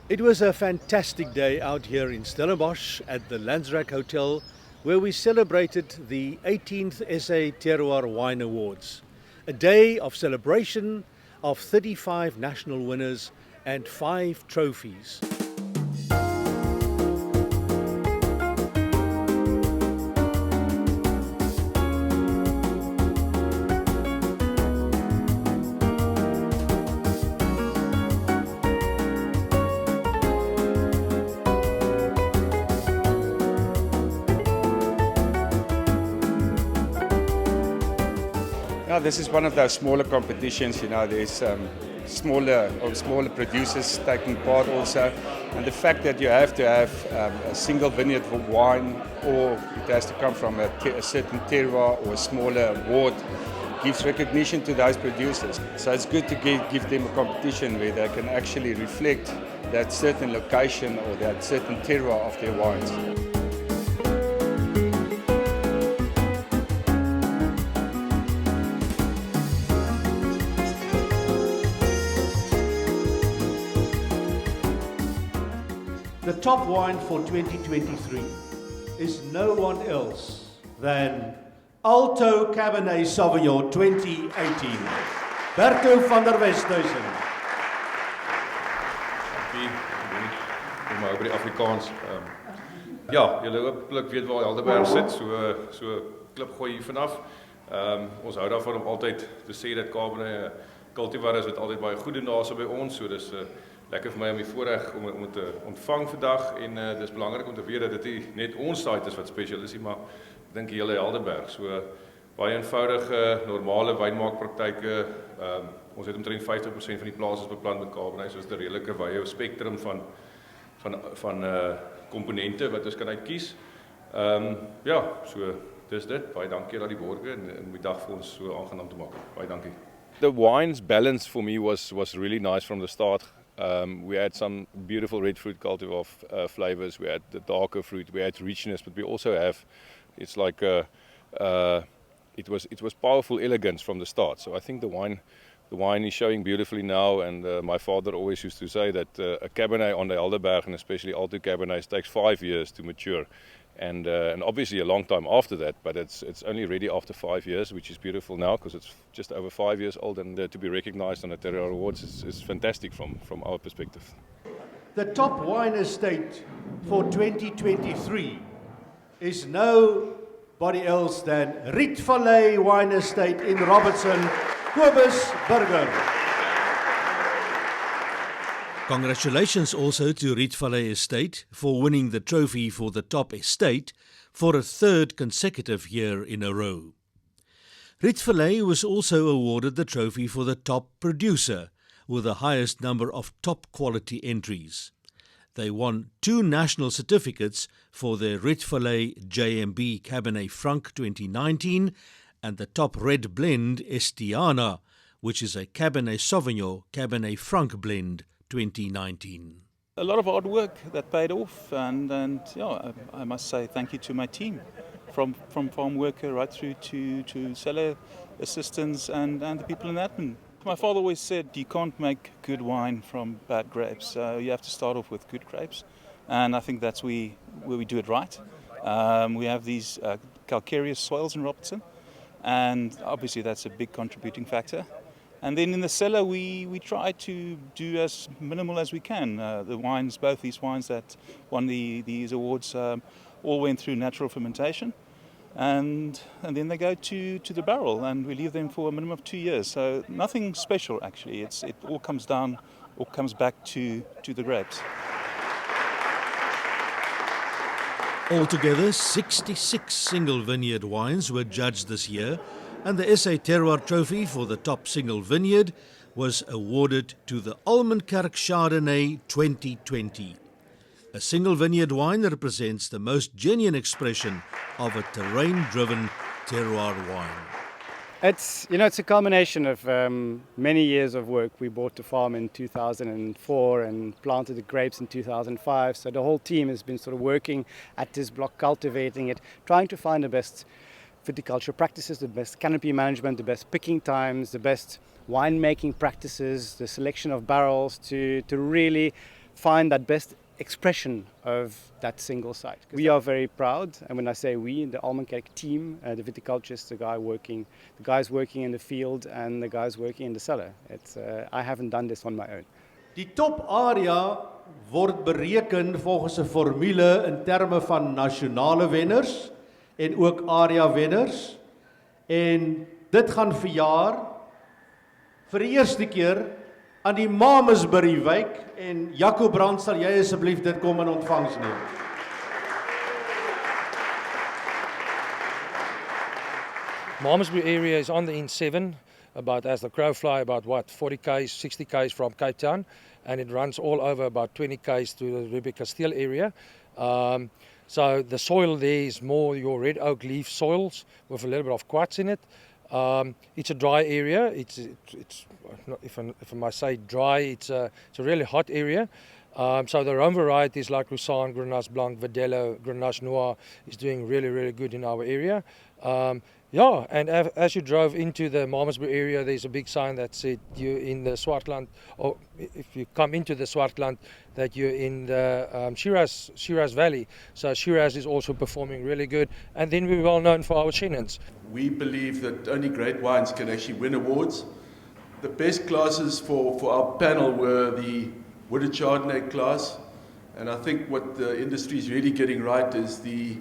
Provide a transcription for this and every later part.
It was a fantastic day out here in Stellenbosch at the Lanzerac Hotel, where we celebrated the 18th SA Terroir Wine Awards. A day of celebration of 35 national winners and 5 trophies. Yeah, this is one of those smaller competitions. There's smaller producers taking part also, and the fact that you have to have a single vineyard for wine, or it has to come from a certain terroir or a smaller award, gives recognition to those producers. So it's good to give them a competition where they can actually reflect that certain location or that certain terroir of their wines. The top wine for 2023 is no one else than Alto Cabernet Sauvignon 2018. Berto van der Westhuizen. Kom maar over die Afrikaans. Ja, julle hopelik weet waar Helderberg sit, so klip gooi hier vanaf. Ons hou daarvan om altyd te sê dat Cabernet cultivar is wat altyd baie goed doen daarso by ons, so dis lekker vir my om die voorreg om te ontvang vandag en dis belangrik om te weet dat dit nie net ons site is wat spesiaal is, maar ek dink die hele Helderberg. So baie eenvoudige normale wynmaakpraktyke. Ons het omtrent 50% van die plase beplant met Cabernet, so is 'n redelike wye spektrum van komponente wat ons kan uitkies. Ja, so dis dit. Baie dankie aan die borgers en om die dag vir ons so aangenaam te maak. Baie dankie. The wine's balance for me was really nice from the start. We had some beautiful red fruit cultivar flavors. We had the darker fruit. We had richness, but we also have. It's like it was powerful elegance from the start. So I think the wine is showing beautifully now. And my father always used to say that a Cabernet on the Helderberg, and especially Alto Cabernets, takes 5 years to mature. And obviously a long time after that, but it's only ready after 5 years, which is beautiful now because it's just over 5 years old, and to be recognized on the Terroir Awards is fantastic from our perspective. The top wine estate for 2023 is nobody else than Riet Vallei Wine Estate in Robertson, Kobus Burger. Congratulations also to Riet Vallei Estate for winning the trophy for the top estate for a 3rd consecutive year in a row. Riet Vallei was also awarded the trophy for the top producer, with the highest number of top quality entries. They won 2 national certificates for their Riet Vallei JMB Cabernet Franc 2019 and the top red blend Estiana, which is a Cabernet Sauvignon Cabernet Franc blend 2019. A lot of hard work that paid off, and yeah, I must say thank you to my team, from farm worker right through to cellar assistants and the people in admin. My father always said you can't make good wine from bad grapes. You have to start off with good grapes, and I think that's where we do it right. We have these calcareous soils in Robertson, and obviously that's a big contributing factor. And then in the cellar, we try to do as minimal as we can. The wines, both these wines that won these awards, all went through natural fermentation, and then they go to the barrel, and we leave them for a minimum of 2 years. So nothing special actually. It all comes back to the grapes. Altogether, 66 single vineyard wines were judged this year, and the SA Terroir Trophy for the top single vineyard was awarded to the Almenkerk Chardonnay 2020. A single vineyard wine represents the most genuine expression of a terrain-driven terroir wine. It's a culmination of many years of work. We bought the farm in 2004 and planted the grapes in 2005. So the whole team has been sort of working at this block, cultivating it, trying to find the best viticulture practices, the best canopy management, the best picking times, the best winemaking practices, the selection of barrels to really find that best expression of that single site. We are very proud, and when I say we, the Almancake team, the viticulturist, the guys working in the field and the guys working in the cellar. I haven't done this on my own. Die top area word bereken volgens 'n formule in terme van nasionale wenners en ook area wenners. En dit gaan verjaar vir die eerste keer aan die Mamasbury wijk en Jaco Brand, sal jy asseblief dit kom in ontvangs neem. Malmesbury area is on the N7, about as the crow fly, about 40 k's, 60 k's from Cape Town, and it runs all over about 20 k's to the Ruby Castile area. So the soil there is more your red oak leaf soils with a little bit of quartz in it. It's a dry area. It's if I must say dry, it's a really hot area. So the Rome varieties like Roussan, Grenache Blanc, Verdelho, Grenache Noir is doing really, really good in our area. And as you drove into the Malmesbury area, there's a big sign that said you're in the Swartland, or if you come into the Swartland, that you're in the Shiraz Valley. So Shiraz is also performing really good. And then we're well known for our Chenin's. We believe that only great wines can actually win awards. The best classes for our panel were the Wooded Chardonnay class. And I think what the industry is really getting right is the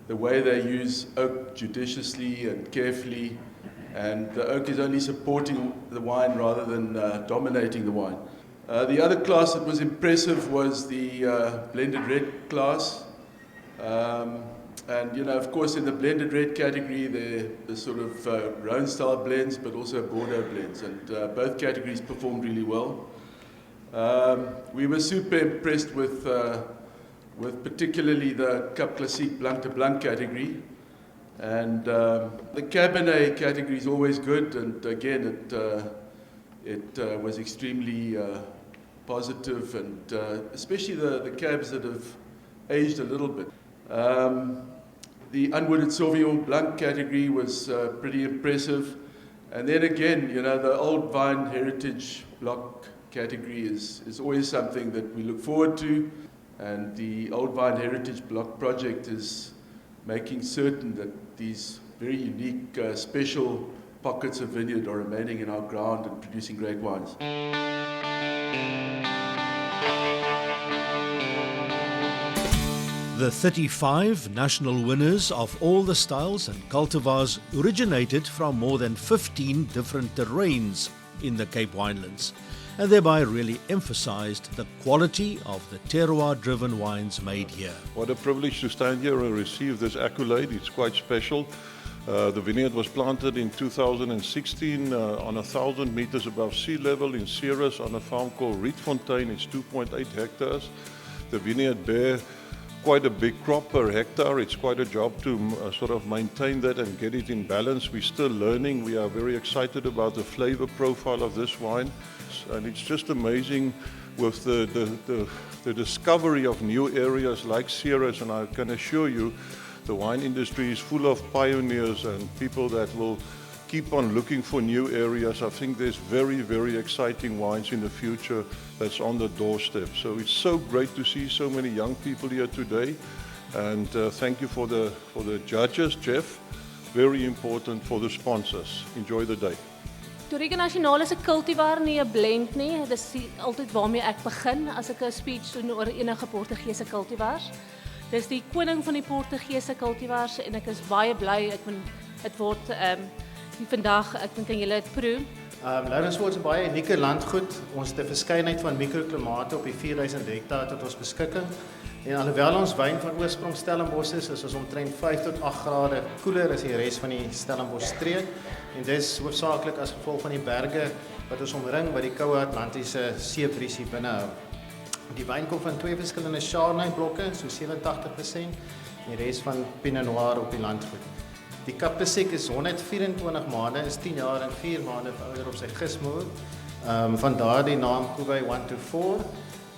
way they use oak judiciously and carefully, and the oak is only supporting the wine rather than dominating the wine. The other class that was impressive was the blended red class. And of course in the blended red category the sort of Rhone style blends, but also Bordeaux blends, and both categories performed really well. We were super impressed with particularly the Cap Classique Blanc de Blanc category. And the Cabernet category is always good, and again it was extremely positive, and especially the cabs that have aged a little bit. The unwooded Sauvignon Blanc category was pretty impressive. And then again, the old vine heritage block category is always something that we look forward to. And the Old Vine Heritage Block project is making certain that these very unique, special pockets of vineyard are remaining in our ground and producing great wines. The 35 national winners of all the styles and cultivars originated from more than 15 different terrains in the Cape Winelands, and thereby really emphasized the quality of the terroir-driven wines made here. What a privilege to stand here and receive this accolade. It's quite special. The vineyard was planted in 2016 on 1,000 meters above sea level in Ceres on a farm called Rietfontein. It's 2.8 hectares. The vineyard bear quite a big crop per hectare. It's quite a job to sort of maintain that and get it in balance. We're still learning. We are very excited about the flavor profile of this wine. And it's just amazing with the discovery of new areas like Ceres, and I can assure you the wine industry is full of pioneers and people that will keep on looking for new areas. I think there's very, very exciting wines in the future that's on the doorstep. So it's so great to see so many young people here today, and thank you for the judges, Jeff. Very important for the sponsors. Enjoy the day. Touriga Nasional is 'n cultivar, nie 'n blend nie. Dit is altyd waarmee ek begin as ek 'n speech doen oor enige Portugese cultivars. Dis die koning van die Portugese cultivars en ek is baie bly dit word vandag ek dink aan julle dit proe. Lanzerac is 'n baie unieke landgoed. Ons het 'n verskeidenheid van mikroklimate op die 4000 hektaar tot ons beskikking. En alhoewel ons wyn van oorsprong Stellenbosch is ons omtrent 5 tot 8 grade koeler as die res van die Stellenbosch streek. En dis hoofsaaklik as gevolg van die berge wat ons omring by die koue Atlantiese seebriesie binnehou. Die wyn kom van 2 verskillende Chardonnay blokke, so 87%, en die res van Pinot Noir op die landgoed. Die Cap Classique is 124 maande, is 10 jaar en 4 maande ouder op sy gismoer. Vandaar die naam Cuvée 124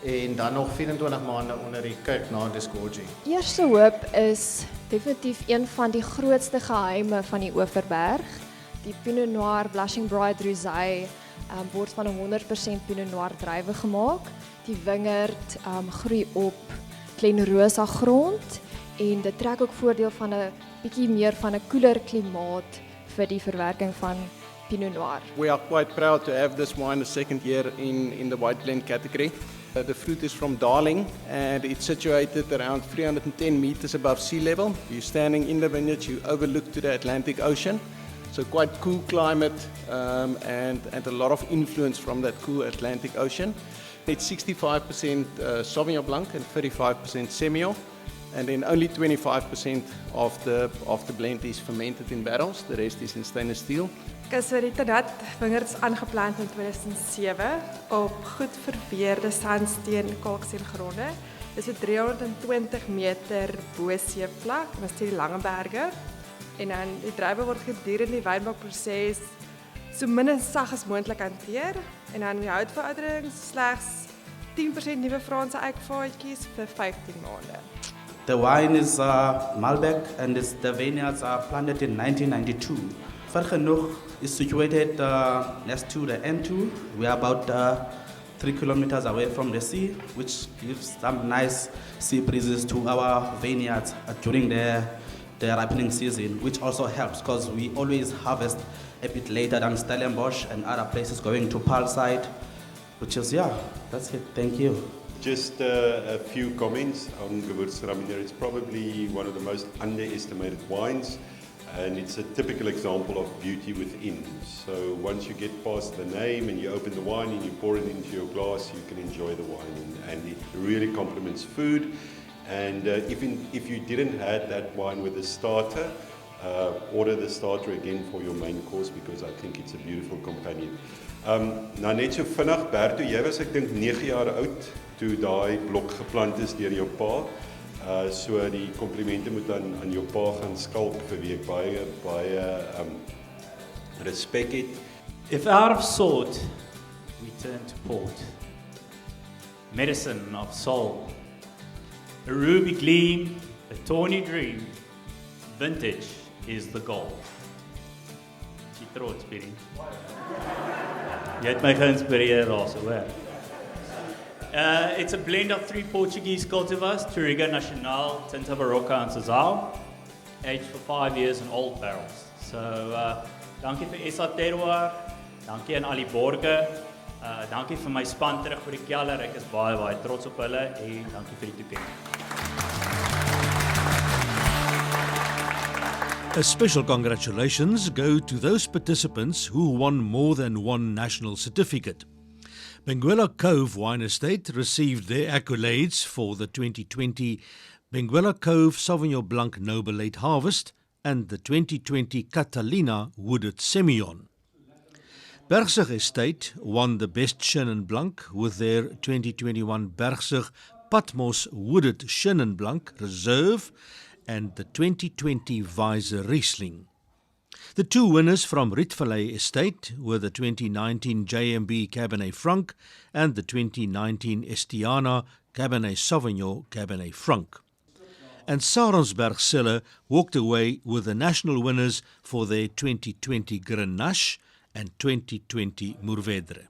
en dan nog 24 maande onder die kurk na disgorging. Eerste hoop is definitief een van die grootste geheime van die Oeverberg. Die Pinot Noir Blushing Bride Rosé word van 'n 100% Pinot Noir druiwe gemaak. Die wingerd groei op Glenrosa grond en dit trek ook voordeel van 'n bietjie meer van 'n koeler klimaat vir die verwerking van Pinot Noir. We are quite proud to have this wine the second year in the white blend category. The fruit is from Darling and it's situated around 310 meters above sea level. You're standing in the vineyard, you overlook to the Atlantic Ocean. So quite cool climate and a lot of influence from that cool Atlantic Ocean. It's 65% Sauvignon Blanc and 35% Semillon. And then only 25% of the blend is fermented in barrels. The rest is in stainless steel. Ek is by die Tenat Wingerd aangeplant in 2007 op goed verweerde sandsteen kalksteengronde. Dit is so 320 meter bo seevlak, en dit is die lange berge. En dan die druiwe word gedurende die wynbakproses so min en sag as moontlik hanteer en dan die houtveroudering slegs 10% nuwe Franse eikvaatjies vir 15 maande. The wine is Malbec and the vineyards are planted in 1992. Vergenoeg is situated next to the N2. We are about 3 kilometers away from the sea, which gives some nice sea breezes to our vineyards during the ripening season, which also helps because we always harvest a bit later than Stellenbosch and other places going to Palside, which is, that's it. Thank you. Just a few comments on Gewürztraminer. It's probably one of the most underestimated wines, and it's a typical example of beauty within. So once you get past the name and you open the wine and you pour it into your glass, you can enjoy the wine, and it really complements food. And if you didn't have that wine with the starter, order the starter again for your main course because I think it's a beautiful companion. Nou net so vinnig, Berto, jy was ek dink 9 jaar oud toe daai blok geplant is deur jou pa. So die komplimente moet aan jou pa gaan skalk vir wie ek baie respek het. If out of salt, we turn to port. Medicine of soul. A ruby gleam, a tawny dream. Vintage is the goal. Jy trots, Pietie. Jy het my geïnspireer daarso, hoor. It's a blend of 3 Portuguese cultivars, Touriga Nacional, Tinta Barroca and Sazal, aged for 5 years in old barrels. So, dankie vir SA Terroir, dankie aan al die borge, dankie vir my span terug vir die Keller, ek is baie trots op hulle en dankie vir die toekenning. A special congratulations go to those participants who won more than one national certificate. Benguela Cove Wine Estate received their accolades for the 2020 Benguela Cove Sauvignon Blanc Noble Late Harvest and the 2020 Catalina Wooded Semillon. Bergsig Estate won the Best Chenin Blanc with their 2021 Bergsig Patmos Wooded Chenin Blanc Reserve and the 2020 Weiser Riesling. The 2 winners from Rietvallei Estate were the 2019 JMB Cabernet Franc and the 2019 Estiana Cabernet Sauvignon Cabernet Franc. And Saronsberg Cellar walked away with the national winners for their 2020 Grenache and 2020 Mourvedre.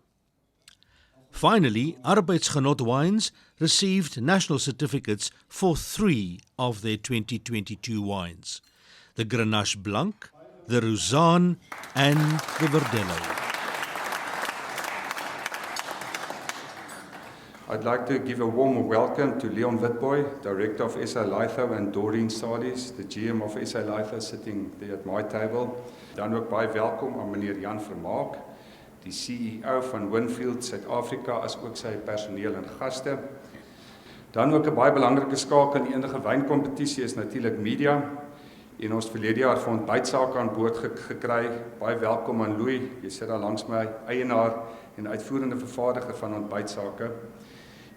Finally, Arbeidsgenot Wines received national certificates for 3 of their 2022 wines: the Grenache Blanc, the Roussanne and the Verdelho. I'd like to give a warm welcome to Leon Witboy, Director of SA Litho, and Doreen Salis, the GM of SA Litho, sitting there at my table. Dan ook baie welkom aan meneer Jan Vermaak, die CEO van Winfield Suid-Afrika, as ook sy personeel en gaste. Dan ook 'n baie belangrike skakel in enige wynkompetisie is natuurlik media. En ons verlede jaar vir ontbytsake aan boord gekry. Baie welkom aan Louis, jy sit daar langs my, eienaar en uitvoerende vervaardiger van ontbytsake.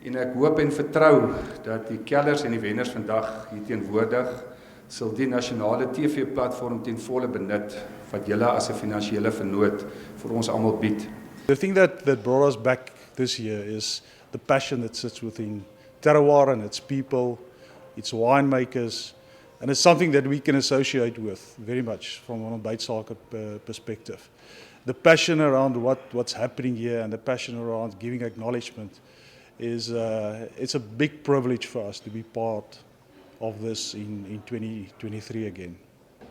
En ek hoop en vertrou dat die kellers en die wenners vandag hier teenwoordig sal die nasionale TV-platform ten volle benut wat julle as 'n finansiële vennoot vir ons almal bied. The thing that brought us back this year is the passion that sits within Terroir and its people, its winemakers, and it's something that we can associate with very much from an ontbytsake perspective. the passion around what's happening here and the passion around giving acknowledgement is it's a big privilege for us to be part of this in 2023 again.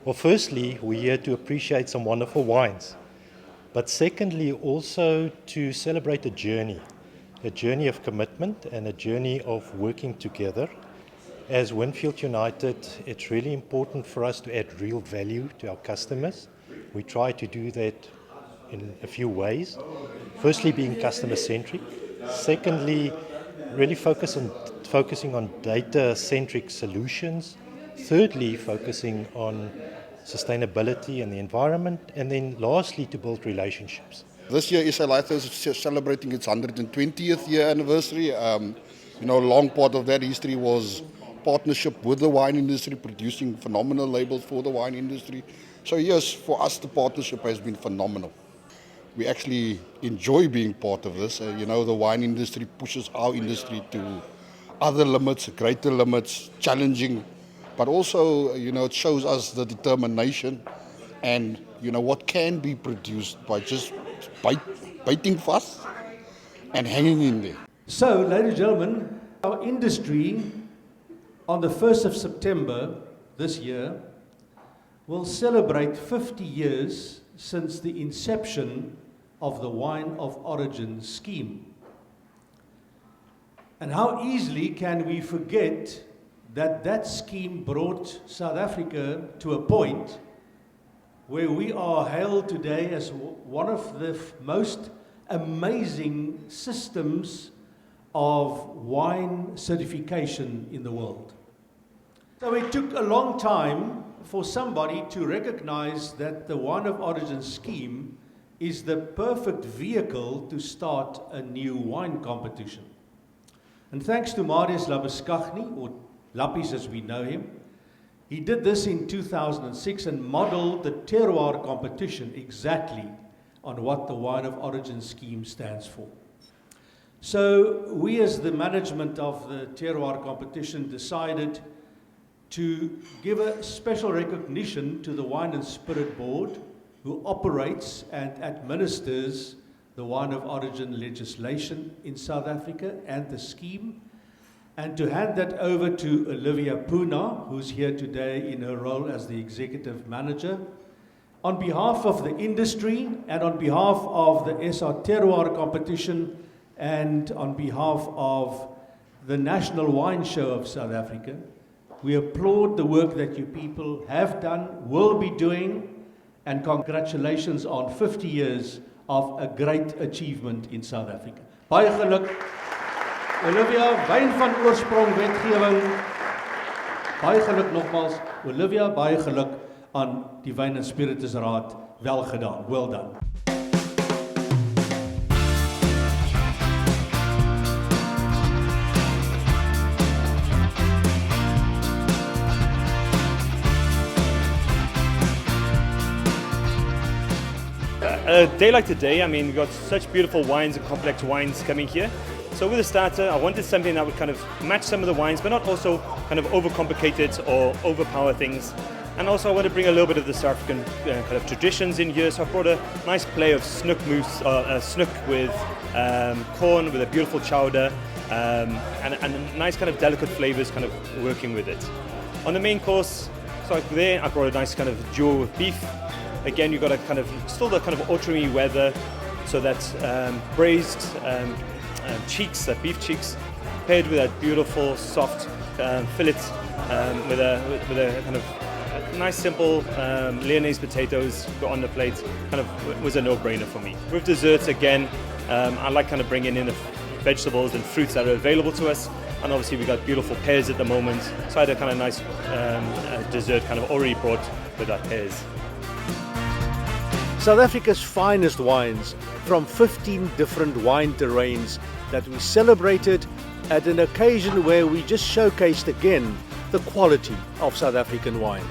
Well, firstly, we're here to appreciate some wonderful wines, but secondly, also to celebrate a journey of commitment and a journey of working together. As Winfield United, it's really important for us to add real value to our customers. We try to do that in a few ways. Firstly, being customer-centric. Secondly, really focusing on data-centric solutions. Thirdly, focusing on sustainability and the environment. And then lastly, to build relationships. This year, SA Lighthouse is celebrating its 120th year anniversary. A long part of that history was partnership with the wine industry, producing phenomenal labels for the wine industry. So yes, for us, the partnership has been phenomenal. We actually enjoy being part of this. The wine industry pushes our industry to other limits, greater limits, challenging, but also, it shows us the determination and, what can be produced by just biting fast and hanging in there. So, ladies and gentlemen, our industry on the 1st of September this year will celebrate 50 years since the inception of the Wine of Origin scheme. And how easily can we forget that scheme brought South Africa to a point where we are hailed today as one of the most amazing systems of wine certification in the world. So it took a long time for somebody to recognize that the Wine of Origin scheme is the perfect vehicle to start a new wine competition. And thanks to Marius Labuschagne, or Lappies as we know him, he did this in 2006 and modeled the Terroir competition exactly on what the Wine of Origin scheme stands for. So we as the management of the Terroir competition decided to give a special recognition to the Wine and Spirit Board, who operates and administers the Wine of Origin legislation in South Africa and the scheme, and to hand that over to Olivia Puna, who's here today in her role as the executive manager. On behalf of the industry and on behalf of the SA Terroir competition and on behalf of the National Wine Show of South Africa, we applaud the work that you people have done, will be doing, and congratulations on 50 years of a great achievement in South Africa. Baie geluk. Olivia, wyn van oorsprong wetgewing. Baie geluk nogmaals. Olivia, baie geluk aan die Wyn en Spiritus Raad. Wel gedaan. Well done. A day like today, I mean, we've got such beautiful wines and complex wines coming here. So with the starter, I wanted something that would kind of match some of the wines, but not also kind of overcomplicate it or overpower things. And also I want to bring a little bit of the South African kind of traditions in here. So I brought a nice play of snook mousse, snook with corn with a beautiful chowder, and nice kind of delicate flavors kind of working with it. On the main course, so there I brought a nice kind of duo with beef. Again, you've got a kind of still the kind of autumny weather, so that's braised cheeks, beef cheeks, paired with that beautiful soft fillet with a kind of nice simple Lyonnaise potatoes on the plate. Kind of was a no-brainer for me. With desserts, again, I like kind of bringing in the vegetables and fruits that are available to us, and obviously we got beautiful pears at the moment, so I had a kind of nice dessert kind of already brought with that pears. South Africa's finest wines from 15 different wine terrains that we celebrated at an occasion where we just showcased again the quality of South African wine.